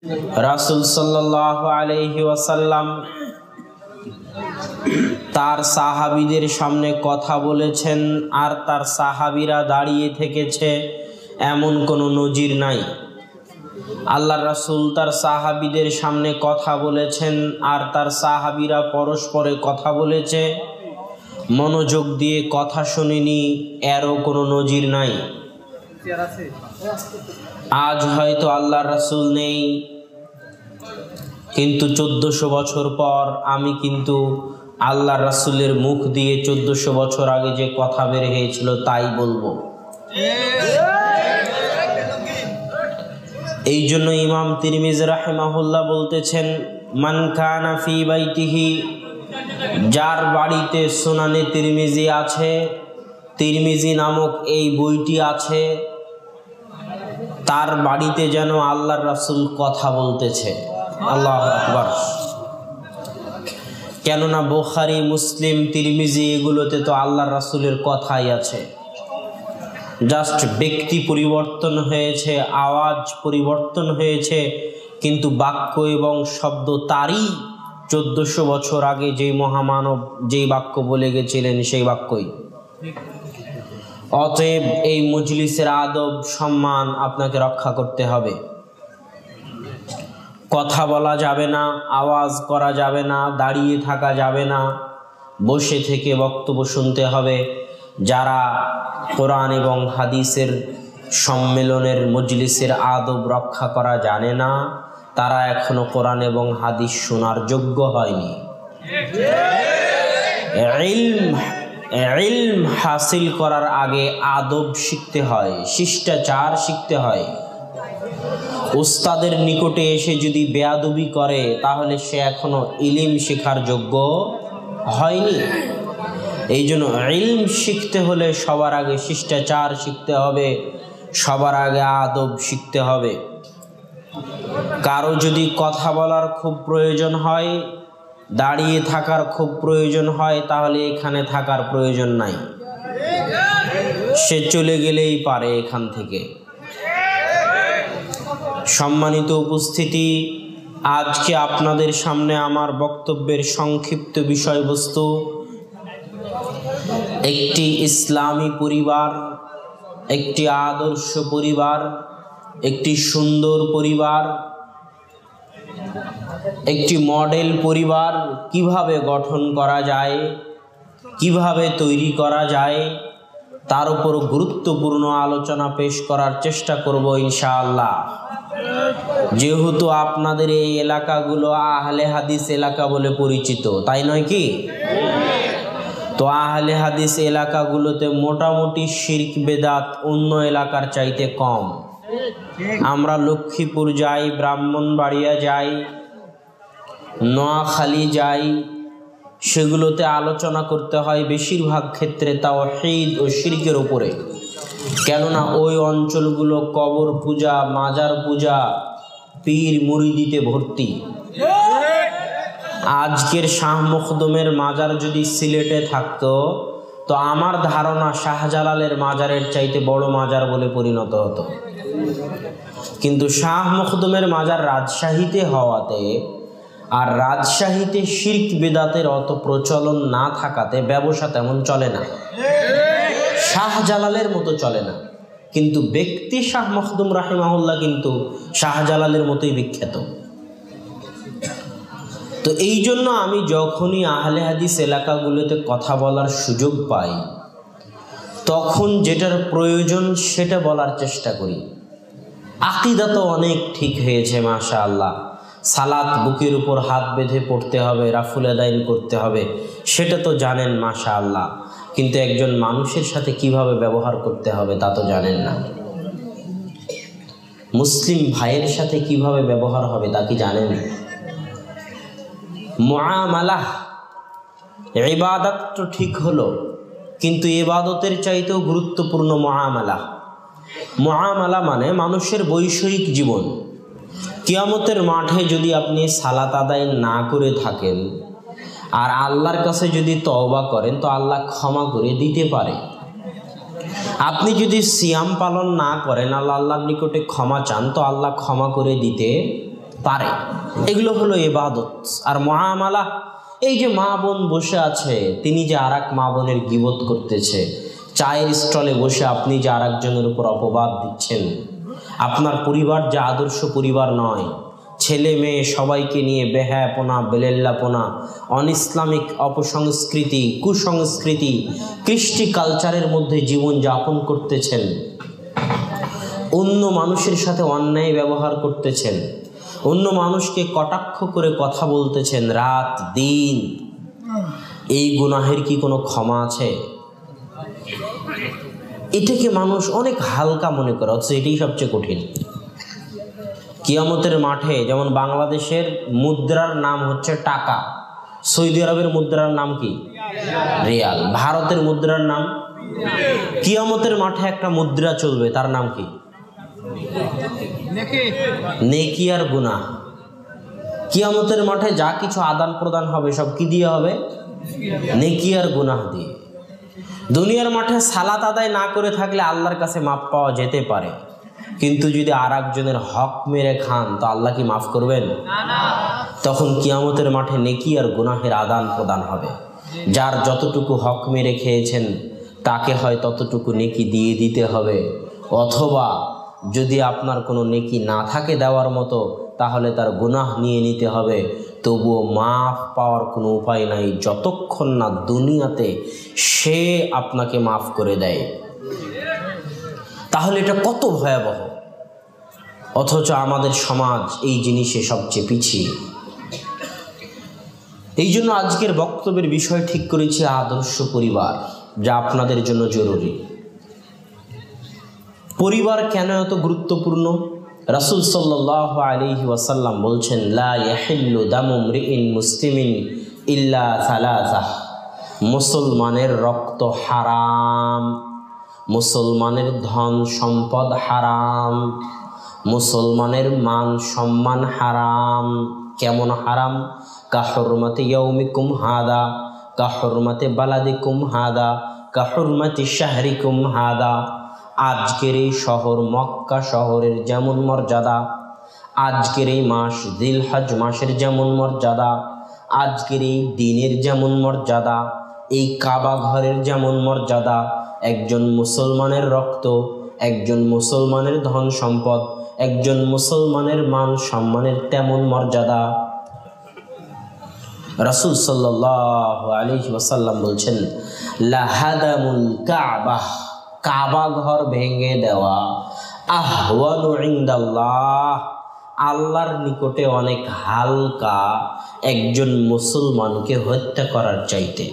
রাসূল সাল্লাল্লাহু আলাইহি ওয়াসাল্লাম তার সাহাবীদের সামনে কথা বলেছেন আর তার সাহাবীরা দাঁড়িয়ে থেকেছে, এমন কোনো নজির নাই। আল্লাহর রাসূল তার সাহাবীদের সামনে কথা বলেছেন আর তার সাহাবীরা পরস্পরে কথা বলেছে, মনোযোগ দিয়ে কথা শুনেনি, এরও কোনো নজির নাই। আজ হয়তো আল্লাহর রাসূল নেই, কিন্তু 1400 বছর পর আমি কিন্তু আল্লাহর রাসূলের মুখ দিয়ে 1400 বছর আগে যে কথা বের হয়েছিল তাই বলবো। এই জন্য ইমাম তিরমিজি রাহিমাহুল্লাহ বলতেছেন, মান কানা ফি বাইতিহি, যার বাড়িতে সুনানে তিরমিজি আছে, তিরমিজি নামক এই বইটি আছে, তার বাড়িতে যেন আল্লাহর রাসূল কথা বলতেছে। আল্লাহু আকবার। কেননা বুখারী, মুসলিম, তিরমিজি এগুলোতে তো আল্লাহর রাসূলের কথাই আছে, জাস্ট ব্যক্তি পরিবর্তন হয়েছে, আওয়াজ পরিবর্তন হয়েছে, কিন্তু বাক্য এবং শব্দ তারই 1400 বছর আগে যেই মহামানব যেই বাক্য বলে গেছিলেন সেই বাক্যই। অতএব এই মজলিসের আদব সম্মান আপনাকে রক্ষা করতে হবে। কথা বলা যাবে না, আওয়াজ করা যাবে না, দাঁড়িয়ে থাকা যাবে না, বসে থেকে বক্তব্য শুনতে হবে। যারা কোরআন এবং হাদিসের সম্মেলনের মজলিসের আদব রক্ষা করা জানে না, তারা এখনো কোরআন এবং হাদিস শোনার যোগ্য হয়নি। ইলম হাসিল করার আগে আদব শিখতে হয়, শিষ্টাচার শিখতে হয়। উস্তাদের নিকটে এসে যদি বেয়াদবি করে তাহলে সে এখনো ইলম শেখার যোগ্য হয়নি। এই জন্য ইলম শিখতে হলে সবার আগে শিষ্টাচার শিখতে হবে, সবার আগে আদব শিখতে হবে। কারো যদি কথা বলার খুব প্রয়োজন হয়, দাঁড়িয়ে থাকার খুব প্রয়োজন হয়, তাহলে এখানে থাকার প্রয়োজন নাই, সে চলে গেলেই পারে এখান থেকে। সম্মানিত উপস্থিতি, আজকে আপনাদের সামনে আমার বক্তব্যের সংক্ষিপ্ত বিষয়বস্তু একটি ইসলামী পরিবার, একটি আদর্শ পরিবার, একটি সুন্দর পরিবার, একটি মডেল পরিবার কিভাবে গঠন করা যায়, কিভাবে তৈরি করা যায়, তার উপর গুরুত্বপূর্ণ আলোচনা পেশ করার চেষ্টা করব ইনশাআল্লাহ। যেহেতু আপনাদের এই এলাকাগুলো আহলে হাদিস এলাকা বলে পরিচিত, তাই নয় কি? তো আহলে হাদিস এলাকাগুলোতে মোটামুটি শিরক বেদাত অন্য এলাকার চাইতে কম। আমরা লক্ষ্মীপুর যাই, ব্রাহ্মণবাড়িয়া যাই, নোয়াখালী যাই, সেগুলোতে আলোচনা করতে হয় বেশিরভাগ ক্ষেত্রে তাওহীদ ও শিরকের উপরে। কেননা ওই অঞ্চলগুলো কবর পূজা, মাজার পূজা, পীর মুরিদিতে ভর্তি। আজকের শাহ মখদুমের মাজার যদি সিলেটে থাকতো তো আমার ধারণা শাহজালালের মাজারের চাইতে বড় মাজার বলে পরিণত হতো। কিন্তু শাহ মখদুমের মাজার রাজশাহীতে হওয়াতে আর রাজশাহীতে শিরক বেদাতের অত প্রচলন না থাকাতে ব্যবসা তেমন চলে না, শাহজালালের মতো চলে না। কিন্তু ব্যক্তি শাহ মখদুম রাহিমাহুল্লাহ কিন্তু শাহজালালের মতোই বিখ্যাত। তো এই জন্য আমি যখনই আহলে হাদিস এলাকাগুলোতে কথা বলার সুযোগ পাই, তখন যেটার প্রয়োজন সেটা বলার চেষ্টা করি। আকীদা তো অনেক ঠিক হয়েছে মাশাআল্লাহ, সালাত বুকের উপর হাত বেঁধে পড়তে হবে, রাফুল আদাইন করতে হবে, সেটা তো জানেন মাশাআল্লাহ, কিন্তু একজন মানুষের সাথে কিভাবে ব্যবহার করতে হবে তা তো জানেন না। মুসলিম ভাইয়ের সাথে কিভাবে ব্যবহার হবে তা কি জানেন? মুআমালাহ, ইবাদত তো ঠিক হলো, কিন্তু ইবাদতের চাইতেও গুরুত্বপূর্ণ মুআমালা। মুআমালা মানে মানুষের বৈষয়িক জীবন। কিয়ামতের মাঠে যদি আপনি সালাত আদায় না করে থাকেন আর আল্লাহর কাছে যদি তওবা করেন তো আল্লাহ ক্ষমা করে দিতে পারে। আপনি যদি সিয়াম পালন না করেন, আল্লাহর নিকটে ক্ষমা চান তো আল্লাহ ক্ষমা করে দিতে পারে। এগুলো হলো ইবাদত। আর মুআমালা, এই যে মা বোন বসে আছে, তিনি যে আর এক মা বোনের গীবত করতেছে, চায়ের স্টলে বসে আপনি যে আর একজনের উপর অপবাদ দিচ্ছেন, আপনার পরিবার যে আদর্শ পরিবার নয়, ছেলে মেয়ে সবাইকে নিয়ে বেহায়াপনা, বেলেল্লাপনা, অনইসলামিক অপসংস্কৃতি, কুসংস্কৃতি, কৃষ্টি কালচারের মধ্যে জীবন যাপন করতেছেন, অন্য মানুষের সাথে অন্যায় ব্যবহার করতেছেন, অন্য মানুষকে কটাক্ষ করে কথা বলতেছেন রাত দিন, এই গুনাহের কি কোনো ক্ষমা আছে? এটাকে মানুষ অনেক হালকা মনে করে, অথচ এটাই সবচেয়ে কঠিন। কিয়ামতের মাঠে যেমন বাংলাদেশের মুদ্রার নাম হচ্ছে টাকা, সৌদি আরবের মুদ্রার নাম কি? রিয়াল। ভারতের মুদ্রার নাম? কিয়ামতের মাঠে একটা মুদ্রা চলবে, তার নাম কি? নেকি আর গুনাহ। কিয়ামতের মাঠে যা কিছু আদান প্রদান হবে সব কি দিয়ে হবে? নেকি আর গুনাহ দিয়ে। দুনিয়ার মাঠে সালাত আদায় না করে থাকলে আল্লাহর কাছে মাপ পাওয়া যেতে পারে, কিন্তু যদি আর একজনের হক মেরে খান তো আল্লাহ কি মাফ করবেন? তখন কিয়ামতের মাঠে নেকি আর গুনাহের আদান প্রদান হবে। যার যতটুকু হক মেরে খেয়েছেন তাকে হয় ততটুকু নেকি দিয়ে দিতে হবে, অথবা যদি আপনার কোনো নেকি না থাকে দেওয়ার মতো তাহলে তার গুনাহ নিয়ে নিতে হবে। তবুও মাফ পাওয়ার কোনো উপায় নাই যতক্ষণ না দুনিয়াতে সে আপনাকে মাফ করে দেয়। তাহলে এটা কত ভয়াবহ! অথচ আমাদের সমাজ এই জিনিসে সবচেয়ে পিছিয়ে। এই জন্য আজকের বক্তব্যের বিষয় ঠিক করেছি আদর্শ পরিবার, যা আপনাদের জন্য জরুরি। পরিবার কেন এত গুরুত্বপূর্ণ? রাসূল সাল্লাল্লাহু আলাইহি ওয়াসাল্লাম বলছেন, লা ইয়াহিল্লু দামু মরিইন মুসলিমিন ইল্লা সালাসা। মুসলমানের রক্ত হারাম, মুসলমানের ধন সম্পদ হারাম, মুসলমানের মান সম্মান হারাম। কেমন হারাম? কা হুরমাতি ইয়াউমিকুম হাদা, কা হুরমাতি বালাদিকুম হাদা, কা হুরমাতি শাহরিকুম হাদা। আজকের এই শহর মক্কা শহরের যেমন মর্যাদা, আজকের এই মাস জিলহজ মাসের যেমন মর্যাদা, আজকের এই দিনের যেমন মর্যাদা, এই কাবা ঘরের যেমন মর্যাদা, একজন মুসলমানের রক্ত, একজন মুসলমানের ধন সম্পদ, একজন মুসলমানের মান সম্মানের তেমন মর্যাদা। রাসূল সাল্লাল্লাহু আলাইহি ওয়াসাল্লাম বলছেন, লাহাদামুল কাবাহ, কাবা ঘর ভেঙে দেওয়া, আহওয়ানু ইনদাল্লাহ, আল্লাহর নিকটে অনেক হালকা একজন মুসলমানকে হত্যা করার চাইতে।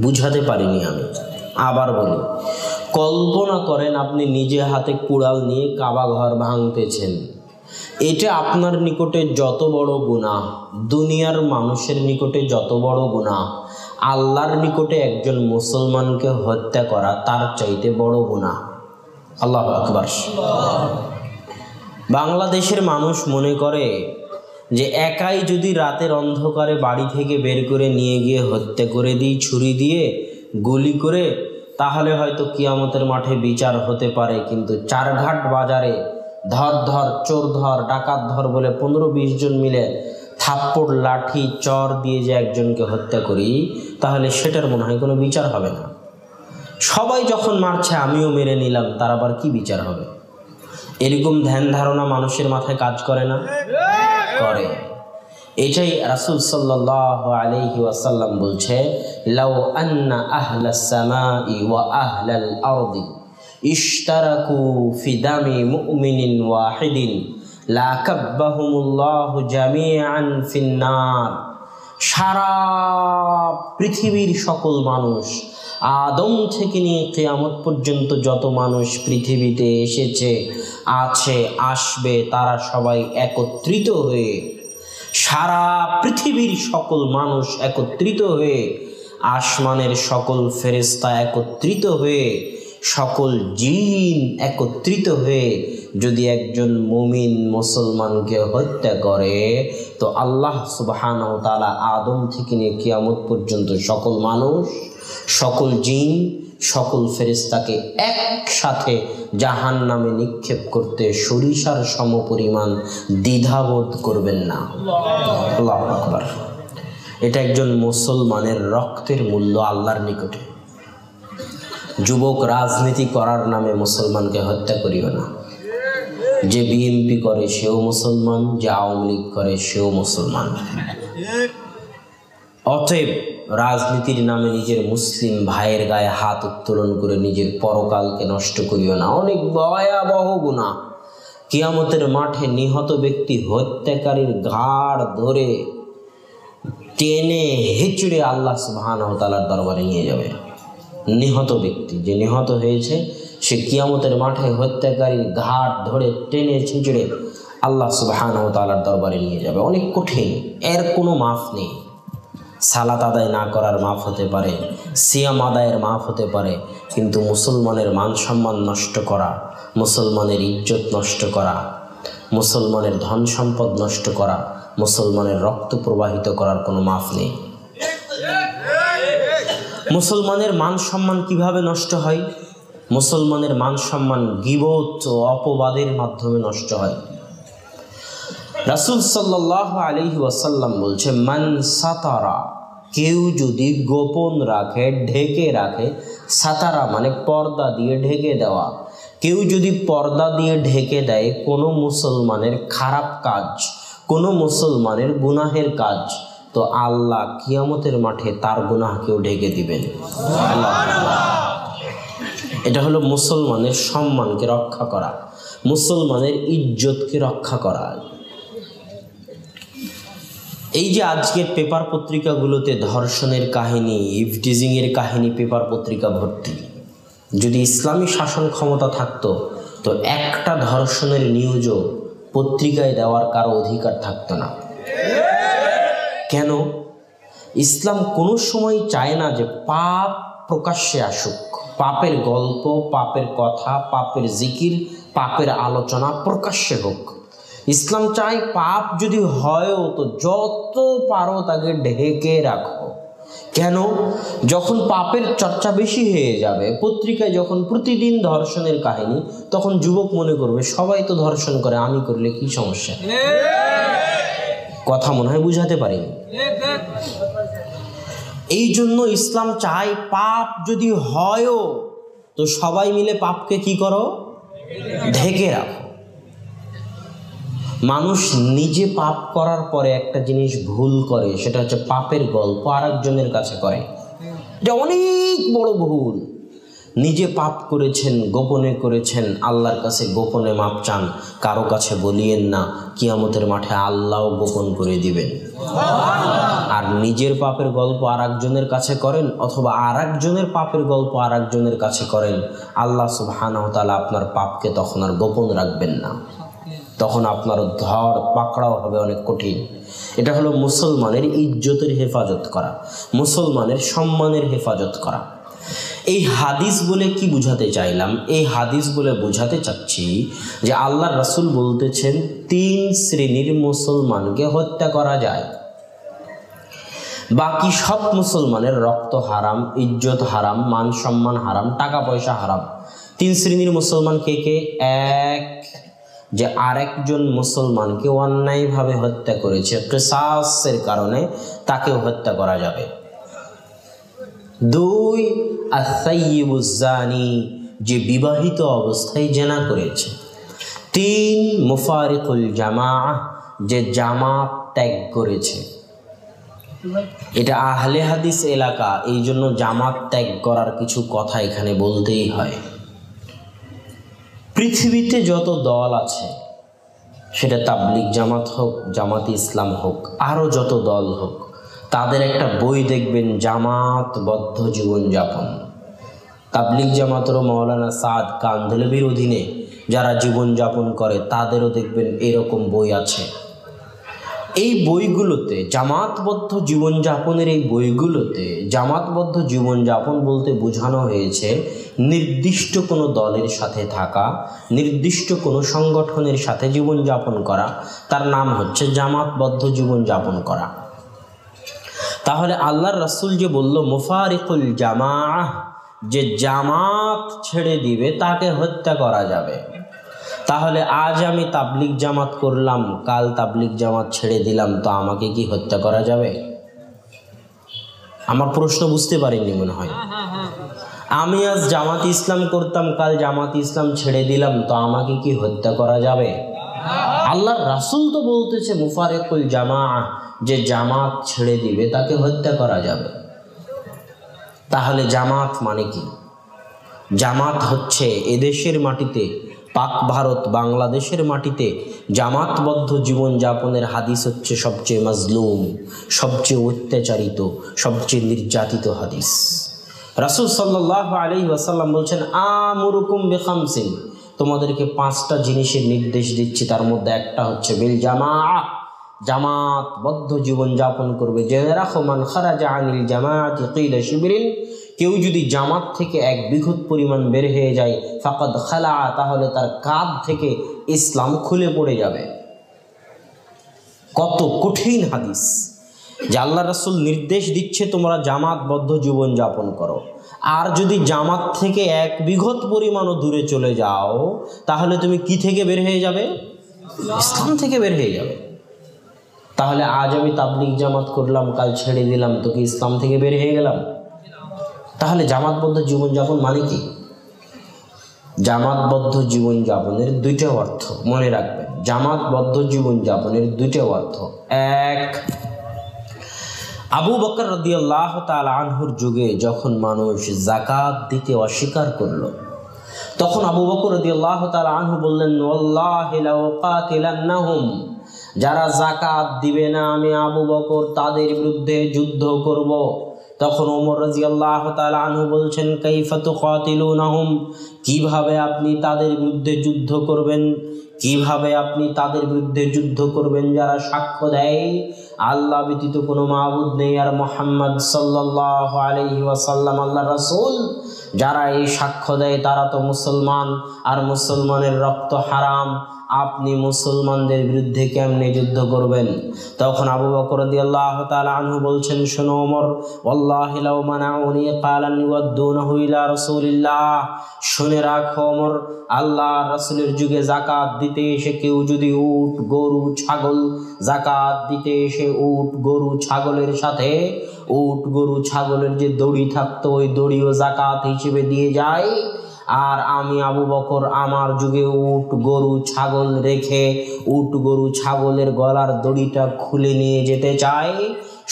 বুঝাতে পারিনি আমি, আবার বলি। কল্পনা করেন আপনি নিজে হাতে কুড়াল নিয়ে কাবা ঘর ভাঙতেছেন, এটা আপনার নিকটে যত বড় গুনাহ, দুনিয়ার মানুষের নিকটে যত বড় গুনাহ, আল্লাহর নিকটে একজন মুসলমানকে হত্যা করা তার চাইতে বড় গুনাহ। আল্লাহু আকবার। বাংলাদেশের মানুষ মনে করে যে একাই যদি রাতের অন্ধকারে বাড়ি থেকে বের করে নিয়ে গিয়ে হত্যা করে দিই, ছুরি দিয়ে গুলি করে, তাহলে হয়তো কিয়ামতের মাঠে বিচার হতে পারে। কিন্তু চারঘাট বাজারে ধর ধর, চোর ধর, ডাকাত ধর বলে 15-20 জন মিলে থাপ্পড়, লাঠি, চর দিয়ে যে একজনকে হত্যা করি, তাহলে সেটার মনে হয় কোনো বিচার হবে না। সবাই যখন মারছে আমিও মেরে নিলাম, তার আবার কি বিচার হবে? এরকম ধ্যান ধারণা মানুষের মাথায় কাজ করে না? করে। এটাই রাসূল সাল্লাল্লাহু আলাইহি ওয়াসাল্লাম বলছে, লাউ আন্না আহলাস সামাই ওয়া আহলাল আরদি ইশতারাকু ফি দামি মুমিনিন ওয়াহিদিন লাকাব্বাহুমুল্লাহু জামিআন ফিন্নার। সারা পৃথিবীর সকল মানুষ, আদম থেকে নিয়ে কিয়ামত পর্যন্ত যত মানুষ পৃথিবীতে এসেছে, আছে, আসবে, তারা সবাই একত্রিত হয়ে, সারা পৃথিবীর সকল মানুষ একত্রিত হয়ে, আসমানের সকল ফেরেশতা একত্রিত হয়ে, সকল জিন একত্রিত হয়ে যদি একজন মুমিন মুসলমানকে হত্যা করে, তো আল্লাহ সুবহানাহু ওয়া তাআলা আদম থেকে নিয়ে কিয়ামত পর্যন্ত সকল মানুষ, সকল জিন, সকল ফেরেশতাকে একসাথে জাহান্নামে নিক্ষেপ করতে সরিষার সমপরিমাণ দ্বিধাবোধ করবেন না। আল্লাহু আকবার। এটা একজন মুসলমানের রক্তের মূল্য আল্লাহর নিকটে। যুবক, রাজনীতি করার নামে মুসলমানকে হত্যা করিও না। যে বিএনপি করে সেও মুসলমান, যে আওয়ামী লীগ করে সেও মুসলমান। অতএব রাজনীতির নামে নিজের মুসলিম ভাইয়ের গায়ে হাত উত্তোলন করে নিজের পরকালকে নষ্ট করিও না। অনেক ভয়াবহ গুনাহ। কিয়ামতের মাঠে নিহত ব্যক্তি হত্যাকারীর ঘাড় ধরে টেনে হেঁচড়ে আল্লাহ সুবহানাহু ওয়া তাআলার দরবারে নিয়ে যাবে। নিহত ব্যক্তি, যে নিহত হয়েছে, সে কিয়ামতের মাঠে হত্যাকারীর ঘাড় ধরে টেনে ছিঁচড়ে আল্লাহ সুবহানাহু ওয়া তাআলার দরবারে নিয়ে যাবে। অনেক কঠিন, এর কোনো মাফ নেই। সালাত আদায় না করার মাফ হতে পারে, সিয়াম আদায়ের মাফ হতে পারে, কিন্তু মুসলমানের মান সম্মান নষ্ট করা, মুসলমানের ইজ্জত নষ্ট করা, মুসলমানের ধন সম্পদ নষ্ট করা, মুসলমানের রক্ত প্রবাহিত করার কোনো মাফ নেই। মুসলমানের মান সম্মান কিভাবে নষ্ট হয়? মুসলমানের মান সম্মান গীবত ও অপবাদের মাধ্যমে নষ্ট হয়। রাসূল সাল্লাল্লাহু আলাইহি ওয়াসাল্লাম বলছে, মান সাতারা, কেউ যদি গোপন রাখে, ঢেকে রাখে। সাতারা মানে পর্দা দিয়ে ঢেকে দেওয়া। কেউ যদি পর্দা দিয়ে ঢেকে দেয় কোনো মুসলমানের খারাপ কাজ, কোনো মুসলমানের গুনাহের কাজ, তো আল্লাহ কিয়ামতের মাঠে তার গুনাহকেও ঢেকে দিবেন। এটা হলো মুসলমানের সম্মানকে রক্ষা করা, মুসলমানের ইজ্জতকে রক্ষা করা। এই যে আজকের পেপার পত্রিকাগুলোতে ধর্ষণের কাহিনী, ইভটিজিংয়ের কাহিনী পেপার পত্রিকা ভর্তি। যদি ইসলামী শাসন ক্ষমতা থাকতো তো একটা ধর্ষণের নিউজও পত্রিকায় দেওয়ার কারো অধিকার থাকতো না। কেন? ইসলাম কোনো সময় চায় না যে পাপ প্রকাশ্যে আসুক। পাপের গল্প, পাপের কথা, পাপের জিকির, পাপের আলোচনা প্রকাশ্যে হোক। ইসলাম চায় পাপ যদি হয়ও তো যত পারো তাকে ঢেকে রাখো। কেন? যখন পাপের চর্চা বেশি হয়ে যাবে, পত্রিকায় যখন প্রতিদিন ধর্ষণের কাহিনী, তখন যুবক মনে করবে সবাই তো ধর্ষণ করে, আমি করলে কি সমস্যা? কথা মনে হয় বুঝাতে পারিনি। এই জন্য ইসলাম চায় পাপ যদি হয়ও তো সবাই মিলে পাপকে কি করো? ঢেকে রাখো। মানুষ নিজে পাপ করার পরে একটা জিনিস ভুল করে, সেটা হচ্ছে পাপের গল্প আরেকজনের কাছে করে। এটা অনেক বড় ভুল। নিজে পাপ করেছেন, গোপনে করেছেন, আল্লাহর কাছে গোপনে মাপ চান, কারো কাছে বলিয়েন না, কিয়ামতের মাঠে আল্লাহও গোপন করে দিবেন। আর নিজের পাপের গল্প আরেকজনের কাছে করেন, অথবা আরেকজনের পাপের গল্প আরেকজনের কাছে করেন, আল্লাহ সুবহানাহু ওয়া তাআলা আপনার পাপকে তখন আর গোপন রাখবেন না, তখন আপনার ধর পাকড়াও হবে অনেক কঠিন। এটা হলো মুসলমানের ইজ্জতের হেফাজত করা, মুসলমানের সম্মানের হেফাজত করা। এই হাদিস বলে কি বুঝাতে চাইলাম? এই হাদিস বলে বোঝাতে চাচ্ছি যে আল্লাহর রাসূল বলতেছেন 3 শ্রেণীর মুসলমানকে হত্যা করা যায়। বাকি সব মুসলমানের রক্ত হারাম, ইজ্জত হারাম, মান সম্মান হারাম, টাকা পয়সা হারাম। 3 শ্রেণীর মুসলমান কে কে? 1, যে আরেকজন মুসলমানকে অন্যায়ভাবে হত্যা করেছে, কিসাসের কারণে তাকেও হত্যা করা যাবে। 2, আস-সাইয়্যিবুজ জানি, যে বিবাহিত অবস্থায় জিনা করেছে। 3, মুফারিকুল জামাআহ, যে জামাত ত্যাগ করেছে। এটা আহলে হাদিস এলাকা, এই জন্য জামাত ত্যাগ করার কিছু কথা এখানে বলতেই হয়। পৃথিবীতে যত দল আছে, সেটা তাবলিগ জামাত হোক, জামাতে ইসলাম হোক, আরও যত দল হোক, তাদের একটা বই দেখবেন, জামাতবদ্ধ জীবনযাপন। তাবলিগ জামাতেরও মৌলানা সাদ কান্ধলভির অধীনে যারা জীবনযাপন করে তাদেরও দেখবেন এরকম বই আছে। এই বইগুলোতে জামাতবদ্ধ জীবনযাপনের এই বইগুলোতে জামাতবদ্ধ জীবনযাপন বলতে বোঝানো হয়েছে নির্দিষ্ট কোনো দলের সাথে থাকা, নির্দিষ্ট কোনো সংগঠনের সাথে জীবনযাপন করা, তার নাম হচ্ছে জামাতবদ্ধ জীবনযাপন করা। তাহলে আল্লাহর রাসূল যে বলল মুফারিকুল জামাআহ, যে জামাত ছেড়ে দিবে তাকে হত্যা করা যাবে। তাহলে আজ আমি তাবলিগ জামাত করলাম, কাল তাবলিগ জামাত ছেড়ে দিলাম, তো আমাকে কি হত্যা করা যাবে? আমার প্রশ্ন বুঝতে পারেননি মনে হয়। আমি আজ জামাত ইসলাম করতাম, কাল জামাত ইসলাম ছেড়ে দিলাম, তো আমাকে কি হত্যা করা যাবে? আল্লাহর রাসূল তো বলতেছে মুফারিকুল জামাআহ, যে জামাত ছেড়ে দিবে তাকে হত্যা করা যাবে। তাহলে জামাত মানে কি? জামাত হচ্ছে এদেশের মাটিতে, পাক ভারত বাংলাদেশের মাটিতে জামাতবদ্ধ জীবনযাপনের হাদিস হচ্ছে সবচেয়ে মাজলুম, সবচেয়ে অত্যাচারিত, সবচেয়ে নির্যাতিত হাদিস। রাসূল সাল্লাল্লাহু আলাইহি ওয়াসাল্লাম বলছেন, আমুরুকুম বিখামসিন, তোমাদেরকে 5টা জিনিসের নির্দেশ দিচ্ছি, তার মধ্যে একটা হচ্ছে বিল জামাআহ, জামাতবদ্ধ জীবনযাপন করবে। জেনে রাখো, মান খারাজা আনিল জামাআতি কিলা শিবরিন, কেউ যদি জামাত থেকে 1 বিঘত পরিমাণ বের হয়ে যায়, ফাকাদ খালা, তাহলে তার কাঁধ থেকে ইসলাম খুলে পড়ে যাবে। কত কঠিন হাদিস, যে আল্লাহ রাসূল নির্দেশ দিচ্ছে তোমরা জামাতবদ্ধ জীবনযাপন করো, আর যদি জামাত থেকে 1 বিঘত পরিমাণও দূরে চলে যাও, তাহলে তুমি কি থেকে বের হয়ে যাবে? ইসলাম থেকে বের হয়ে যাবে। তাহলে আজ আমি তাবলিগ জামাত করলাম, কাল ছেড়ে দিলাম, তো কি ইসলাম থেকে বের হয়ে গেলাম? তাহলে জামাতবদ্ধ জীবনযাপন মানে কি? জামাতবদ্ধ জীবনযাপনের 2টা অর্থ মনে রাখবেন। জামাতবদ্ধ জীবনযাপনের 2টা অর্থ। 1, আবু বকর রাদিয়াল্লাহু তাআলা আনহুর যুগে যখন মানুষ যাকাত দিতে অস্বীকার করলো, তখন আবু বকর রাদিয়াল্লাহু তাআলা আনহু বললেন, ওয়াল্লাহি লাউ কাতিলান্নাহুম, যারা যাকাত দিবে না আমি আবু বকর তাদের বিরুদ্ধে যুদ্ধ করব। তখন ওমর রাদিয়াল্লাহু তাআলা আনহু বলছেন, কাইফা তুকাতিলুনাহুম, কিভাবে আপনি তাদের বিরুদ্ধে যুদ্ধ করবেন? কিভাবে আপনি তাদের বিরুদ্ধে যুদ্ধ করবেন যারা সাক্ষ্য দেয় আল্লাহ ব্যতীত কোনো মাবুদ নেই আর মুহাম্মদ সাল্লাল্লাহু আলাইহি ওয়াসাল্লাম আল্লাহর রাসূল? যারা এই সাক্ষ্য দেয় তারা তো মুসলমান, আর মুসলমানের রক্ত হারাম। আপনি মুসলমানদের বিরুদ্ধে কেমনে যুদ্ধ করবেন? তখন আবু বকর রাদিয়াল্লাহু তাআলা আনহু বলছেন, শোনো ওমর, ওয়াল্লাহি লাউ মানাউনি ক্বালান ইউদ্দুনাহু ইলা রাসূলিল্লাহ, শুনে রাখো ওমর, আল্লাহর রাসূলের যুগে যাকাত দিতে এসে কেউ যদি উট গরু ছাগল, যাকাত দিতে এসে উট গরু ছাগলের সাথে উট গরু ছাগলের যে দড়ি থাকতো ওই দড়িও যাকাত হিসেবে দিয়ে যায়, আর আমি আবু বকর আমার যুগে উট গরু ছাগল রেখে উট গরু ছাগলের গলার দড়িটা খুলে নিয়ে যেতে চাই।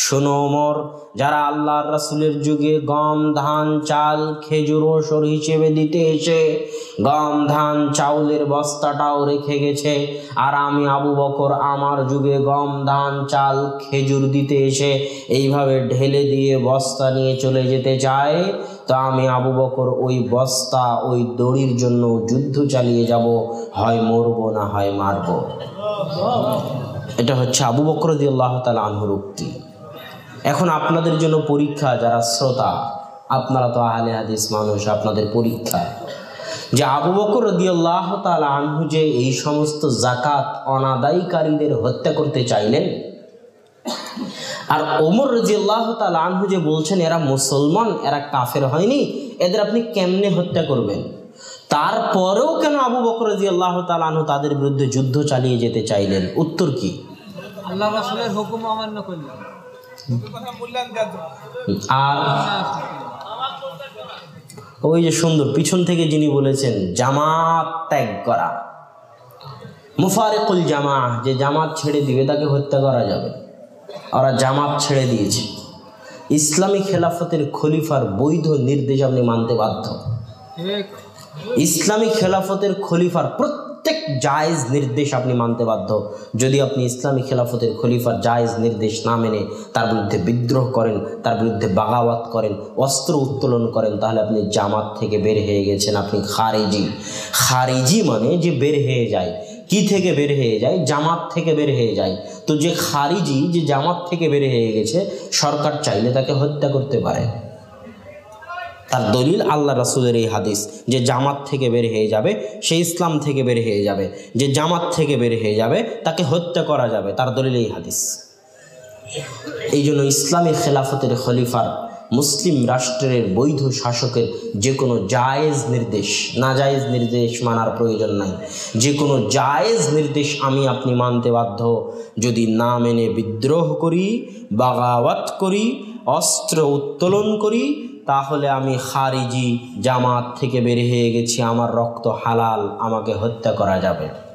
শোনো ওমর, যারা আল্লাহর রাসূলের যুগে গম ধান চাল খেজুর ওসর হিসেবে দিতে এসে গম ধান চাউলের বস্তাটাও রেখে গেছে, আর আমি আবু বকর আমার যুগে গম ধান চাল খেজুর দিতে এসে এইভাবে ঢেলে দিয়ে বস্তা নিয়ে চলে যেতে চাই, তো আমি আবু বকর ওই বস্তা ওই দড়ির জন্য যুদ্ধ চালিয়ে যাব, হয় মরবো না হয় মারবো। এটা হচ্ছে আবু বকর রাদিয়াল্লাহু তাআলা আনহুর উক্তি। এখন আপনাদের জন্য পরীক্ষা, যারা শ্রোতা, আপনারা তো আহলে হাদিস মানুষ, আপনাদের পরীক্ষা যে আবু বকর রাদিয়াল্লাহু তাআলা আনহু যে এই সমস্ত যাকাত অনাদায়কারীদের হত্যা করতে চাইলেন, আর ওমর রাদিয়াল্লাহু তাআলা আনহু যে বলছেন এরা মুসলমান, এরা কাফের হয়নি, এদের আপনি কেমনে হত্যা করবেন? তারপরেও কেন আবু বকর রাদিয়াল্লাহু তাআলা আনহু তাদের বিরুদ্ধে যুদ্ধ চালিয়ে যেতে চাইলেন? উত্তর কি? আল্লাহর রাসূলের হুকুম অমান্য করলেন। আর ওই যে সুন্দর পিছন থেকে যিনি বলেছেন জামাত ত্যাগ করা, মুফারিকুল জামাআহ, যে জামাত ছেড়ে দিবে তাকে হত্যা করা যাবে। ওরা জামাত ছেড়ে দিয়েছে, ইসলামী খেলাফতের খলিফার বৈধ নির্দেশ আপনি মানতে বাধ্য। ইসলামী খেলাফতের খলিফার প্রত্যেক জায়েজ নির্দেশ আপনি মানতে বাধ্য। যদি আপনি ইসলামী খেলাফতের খলিফার জায়েজ নির্দেশ না মেনে তার বিরুদ্ধে বিদ্রোহ করেন, তার বিরুদ্ধে বাগাওয়াত করেন, অস্ত্র উত্তোলন করেন, তাহলে আপনি জামাত থেকে বের হয়ে গেছেন, আপনি খারিজি। খারিজি মানে যে বের হয়ে যায়। কি থেকে বের হয়ে যায়? জামাত থেকে বের হয়ে যায়। তো যে খারিজি, যে জামাত থেকে বের হয়ে গেছে, সরকার চাইলে তাকে হত্যা করতে পারে। তার দলিল আল্লাহ রাসূলের এই হাদিস, যে জামাত থেকে বের হয়ে যাবে সে ইসলাম থেকে বের হয়ে যাবে, যে জামাত থেকে বের হয়ে যাবে তাকে হত্যা করা যাবে, তার দলিল এই হাদিস। এই জন্য ইসলামী খেলাফতের খলিফার মুসলিম রাষ্ট্রের বৈধ শাসকের যে কোনো জায়েজ নির্দেশ, নাজায়েজ নির্দেশ মানার প্রয়োজন নাই। যে কোনো জায়েজ নির্দেশ আমি আপনি মানতে বাধ্য। যদি না মেনে বিদ্রোহ করি, বাগাওয়াত করি, অস্ত্র উত্তোলন করি, তাহলে আমি খারিজি জামাত থেকে বের হয়ে গেছি, আমার রক্ত হালাল, আমাকে হত্যা করা যাবে।